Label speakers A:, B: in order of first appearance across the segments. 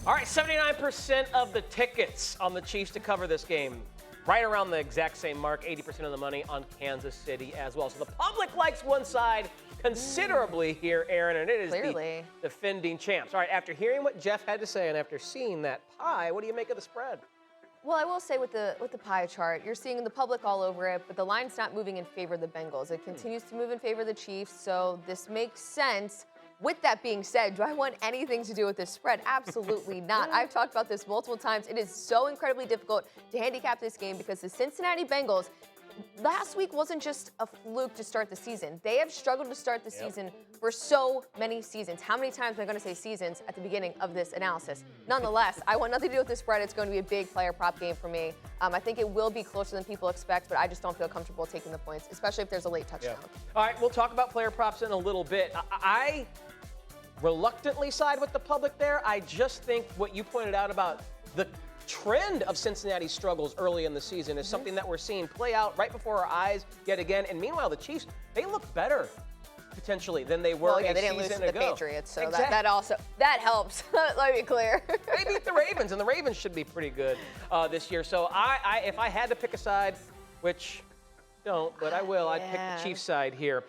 A: All right, 79% of the tickets on the Chiefs to cover this game. Right around the exact same mark, 80% of the money on Kansas City as well. So the public likes one side considerably here, Erin, and it is the defending champs. All right, after hearing what Jeff had to say and after seeing that pie, what do you make of the spread?
B: Well, I will say with the pie chart, you're seeing the public all over it, but the line's not moving in favor of the Bengals. It continues to move in favor of the Chiefs, so this makes sense. With that being said, do I want anything to do with this spread? Absolutely not. I've talked about this multiple times. It is so incredibly difficult to handicap this game because the Cincinnati Bengals last week wasn't just a fluke to start the season. They have struggled to start the season for so many seasons. How many times am I going to say seasons at the beginning of this analysis? Nonetheless, I want nothing to do with this spread. It's going to be a big player prop game for me. I think it will be closer than people expect, but I just don't feel comfortable taking the points, especially if there's a late touchdown.
A: All right, we'll talk about player props in a little bit. I reluctantly side with the public there. I just think what you pointed out about the trend of Cincinnati's struggles early in the season is something that we're seeing play out right before our eyes yet again. And meanwhile, the Chiefs, they look better potentially than they were
B: they didn't lose to the Patriots, so that helps. Let me be clear.
A: They beat the Ravens, and the Ravens should be pretty good this year. So if I had to pick a side, which don't, but I will. I'd pick the Chiefs side here.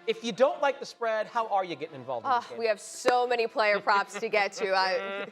A: If you don't like the spread, how are you getting involved in this game?
B: We have so many player props to get to. A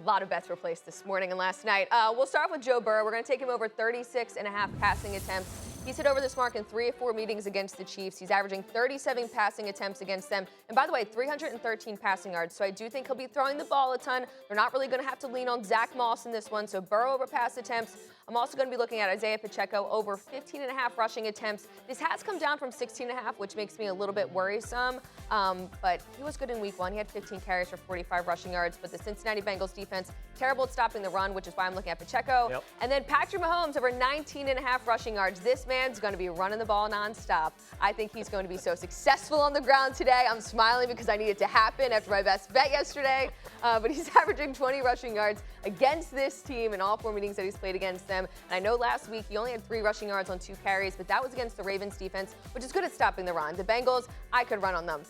B: lot of bets were placed this morning and last night. We'll start with Joe Burrow. We're going to take him over 36.5 passing attempts. He's hit over this mark in 3 of 4 meetings against the Chiefs. He's averaging 37 passing attempts against them. And by the way, 313 passing yards. So I do think he'll be throwing the ball a ton. They're not really going to have to lean on Zach Moss in this one. So Burrow over pass attempts. I'm also going to be looking at Isaiah Pacheco over 15.5 rushing attempts. This has come down from 16.5, which makes me a little bit worrisome. But he was good in week 1. He had 15 carries for 45 rushing yards. But the Cincinnati Bengals defense, terrible at stopping the run, which is why I'm looking at Pacheco. And then Patrick Mahomes over 19.5 rushing yards. This man's going to be running the ball nonstop. I think he's going to be so successful on the ground today. I'm smiling because I need it to happen after my best bet yesterday. But he's averaging 20 rushing yards against this team in all 4 meetings that he's played against them. And I know last week he only had 3 rushing yards on 2 carries, but that was against the Ravens defense, which is good at stopping the run. The Bengals, I could run on them.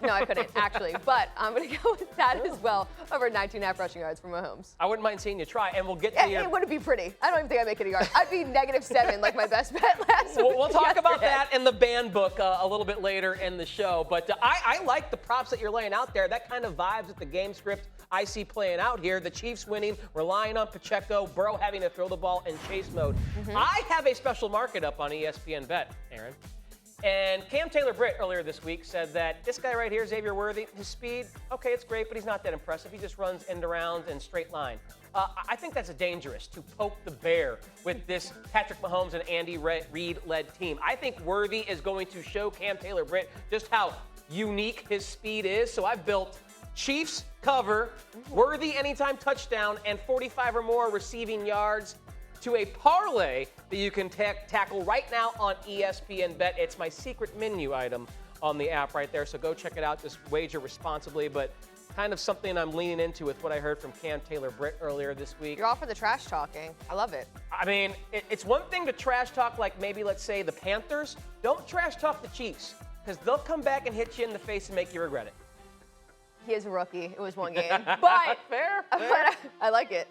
B: No, I couldn't, actually. But I'm going to go with that as well, over 19.5 rushing yards for Mahomes.
A: I wouldn't mind seeing you try, and we'll get to
B: It wouldn't be pretty. I don't even think I'd make any yards. I'd be -7 like my best bet last week.
A: We'll talk about that in the band book a little bit later in the show. But I like the props that you're laying out there. That kind of vibes with the game script I see playing out here. The Chiefs winning, relying on Pacheco, Burrow having to throw the ball in chase mode. I have a special market up on ESPN BET, Erin. And Cam Taylor-Britt earlier this week said that this guy right here, Xavier Worthy, his speed, okay, it's great, but he's not that impressive. He just runs end arounds and straight line. I think that's dangerous to poke the bear with this Patrick Mahomes and Andy Reid-led team. I think Worthy is going to show Cam Taylor-Britt just how unique his speed is. So I've built Chiefs cover, Worthy anytime touchdown, and 45 or more receiving yards to a parlay that you can tackle right now on ESPN BET. It's my secret menu item on the app right there, so go check it out. Just wager responsibly, but kind of something I'm leaning into with what I heard from Cam Taylor-Britt earlier this week.
B: You're all for the trash talking. I love it.
A: I mean, it's one thing to trash talk like maybe, let's say, the Panthers. Don't trash talk the Chiefs, because they'll come back and hit you in the face and make you regret it.
B: He is a rookie. It was 1 game. But
A: fair.
B: I like it.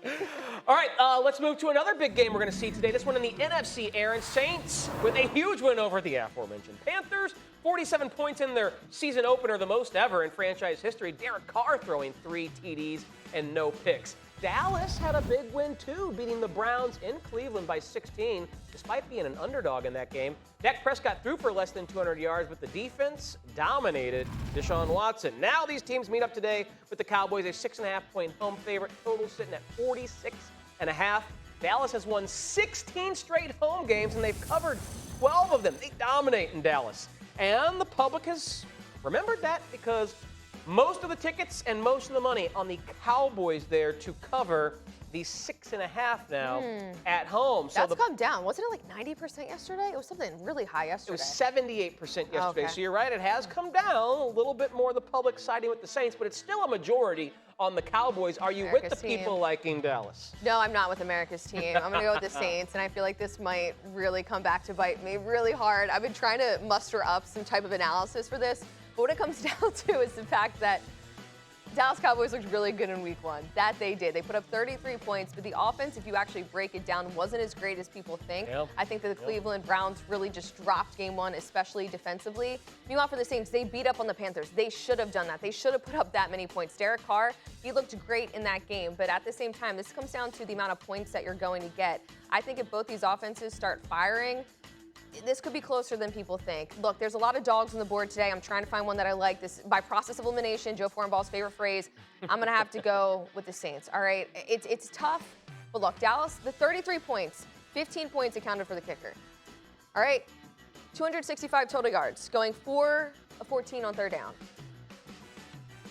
A: All right, let's move to another big game we're going to see today. This one in the NFC, Erin. Saints with a huge win over the aforementioned Panthers. 47 points in their season opener, the most ever in franchise history. Derek Carr throwing 3 TDs and no picks. Dallas had a big win, too, beating the Browns in Cleveland by 16, despite being an underdog in that game. Dak Prescott threw for less than 200 yards, but the defense dominated Deshaun Watson. Now these teams meet up today with the Cowboys, a 6.5-point home favorite, total sitting at 46.5. Dallas has won 16 straight home games, and they've covered 12 of them. They dominate in Dallas. And the public has remembered that because most of the tickets and most of the money on the Cowboys there to cover the 6.5 now at home.
B: So that's come down. Wasn't it like 90% yesterday? It was something really high yesterday.
A: It was 78% yesterday.
B: Okay.
A: So you're right, it has come down a little bit more, the public siding with the Saints, but it's still a majority on the Cowboys. Are you with the people liking Dallas?
B: No, I'm not with America's team. I'm going to go with the Saints, and I feel like this might really come back to bite me really hard. I've been trying to muster up some type of analysis for this, but what it comes down to is the fact that Dallas Cowboys looked really good in week 1. That they did. They put up 33 points, but the offense, if you actually break it down, wasn't as great as people think.
A: Yep.
B: I think that the Cleveland Browns really just dropped game 1, especially defensively. Meanwhile, for the Saints, they beat up on the Panthers. They should have done that. They should have put up that many points. Derek Carr, he looked great in that game, but at the same time, this comes down to the amount of points that you're going to get. I think if both these offenses start firing, this could be closer than people think. Look, there's a lot of dogs on the board today. I'm trying to find one that I like. This, by process of elimination, Joe Fornball's favorite phrase, I'm going to have to go with the Saints, all right? It's tough, but look, Dallas, the 33 points, 15 points accounted for the kicker, all right? 265 total yards, going 4 of 14 on third down.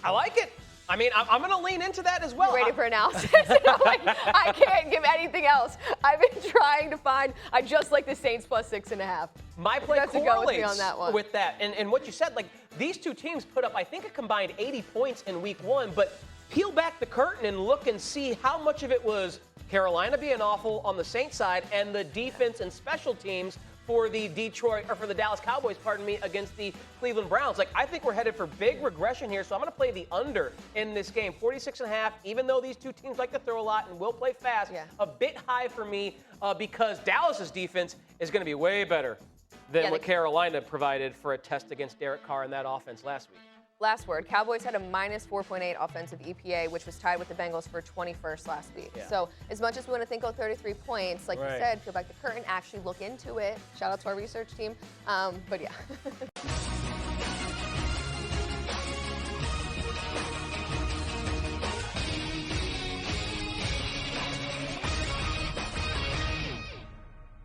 A: I like it. I mean, I'm going to lean into that as well.
B: Ready for analysis? I'm like, I can't give anything else. I've been trying to find. I just like the Saints plus 6.5.
A: My play
B: That's a go with me
A: correlates
B: on that one.
A: with that. And what you said, like, these two teams put up, I think, a combined 80 points in week 1, but peel back the curtain and look and see how much of it was Carolina being awful on the Saints side and the defense and special teams for the Dallas Cowboys, against the Cleveland Browns. Like, I think we're headed for big regression here, so I'm going to play the under in this game. 46.5, even though these two teams like to throw a lot and will play fast, a bit high for me because Dallas's defense is going to be way better than what Carolina provided for a test against Derek Carr in that offense last week.
B: Last word, Cowboys had a minus 4.8 offensive EPA, which was tied with the Bengals for 21st last week.
A: Yeah.
B: So as much as we want to think of 33 points, like you said, peel back the curtain, actually look into it. Shout out to our research team. But yeah.